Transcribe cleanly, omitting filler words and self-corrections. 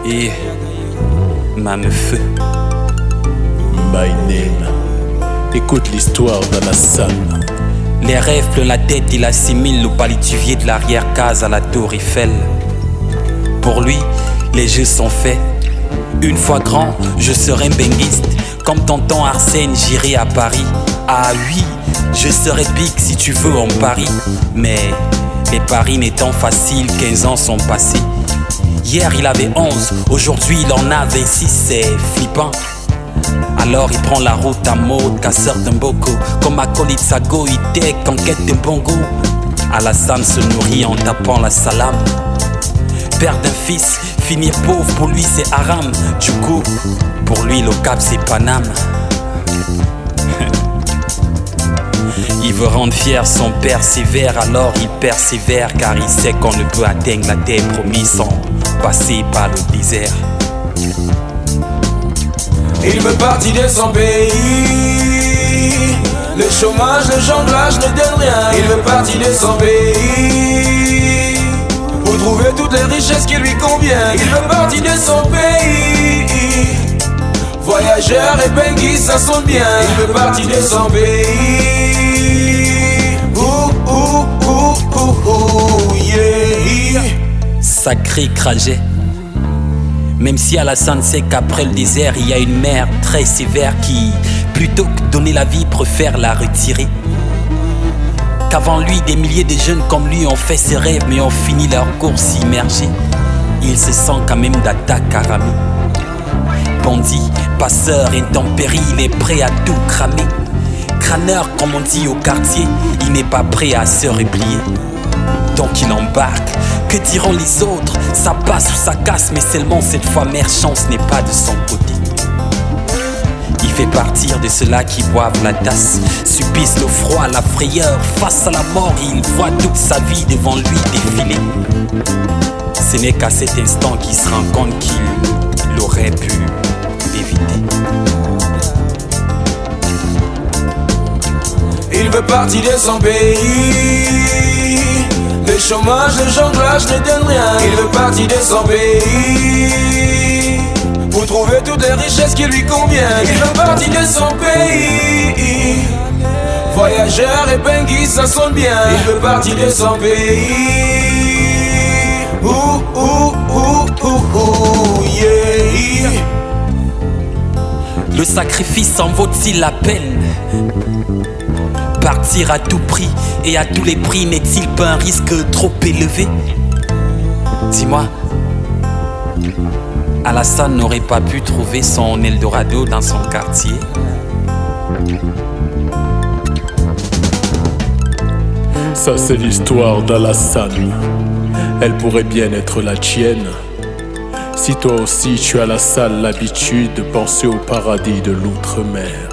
Et Mame Feu. My name. Écoute l'histoire d'Alassane. Les rêves plein la tête, il assimile le palétuvier de l'arrière-case à la tour Eiffel. Pour lui, les jeux sont faits. Une fois grand, je serai benguiste. Comme tonton Arsène, j'irai à Paris. Ah oui, je serai big si tu veux en Paris. Mais les paris n'étant faciles, 15 ans sont passés. Hier il avait 11, aujourd'hui il en a 26, c'est flippant. Alors il prend la route à mode, casseur d'un boko. Comme acolyte Sago, il tech en quête d'un bongo. Alassane se nourrit en tapant la salame. Père d'un fils, finir pauvre pour lui c'est haram. Du coup, pour lui le cap c'est Paname. Il veut rendre fier son père sévère, alors il persévère. Car il sait qu'on ne peut atteindre la terre promise sans passer par le désert. Il veut partir de son pays. Le chômage, le jonglage ne donne rien. Il veut partir de son pays pour trouver toutes les richesses qui lui conviennent. Il veut partir de son pays. Voyageur et benguis, ça sonne bien. Il veut partir de son pays. Yeah. Sacré trajet. Même si Alassane sait qu'après le désert, il y a une mer très sévère qui, plutôt que donner la vie, préfère la retirer. Qu'avant lui, des milliers de jeunes comme lui ont fait ses rêves, mais ont fini leur course immergés. Il se sent quand même d'attaque à ramer. Bandit, passeur, intempérie, il est prêt à tout cramer. Crâneur, comme on dit au quartier, il n'est pas prêt à se replier. Donc il embarque, que diront les autres? Ça passe ou ça casse, mais seulement cette fois mère chance n'est pas de son côté. Il fait partir de ceux-là qui boivent la tasse, subissent le froid, la frayeur, face à la mort, il voit toute sa vie devant lui défiler. Ce n'est qu'à cet instant qu'il se rend compte qu'il aurait pu l'éviter. Il veut partir de son pays. Le chômage, le jonglage ne donne rien. Il veut partir de son pays pour trouver toutes les richesses qui lui conviennent. Il veut partir de son pays. Voyageur et benguis, ça sonne bien. Il veut partir de son pays. Yeah. Le sacrifice en vaut-il la peine? Partir à tout prix et à tous les prix n'est-il pas un risque trop élevé? Dis-moi, Alassane n'aurait pas pu trouver son Eldorado dans son quartier? Ça c'est l'histoire d'Alassane. Elle pourrait bien être la tienne. Si toi aussi tu as la sale l'habitude de penser au paradis de l'outre-mer.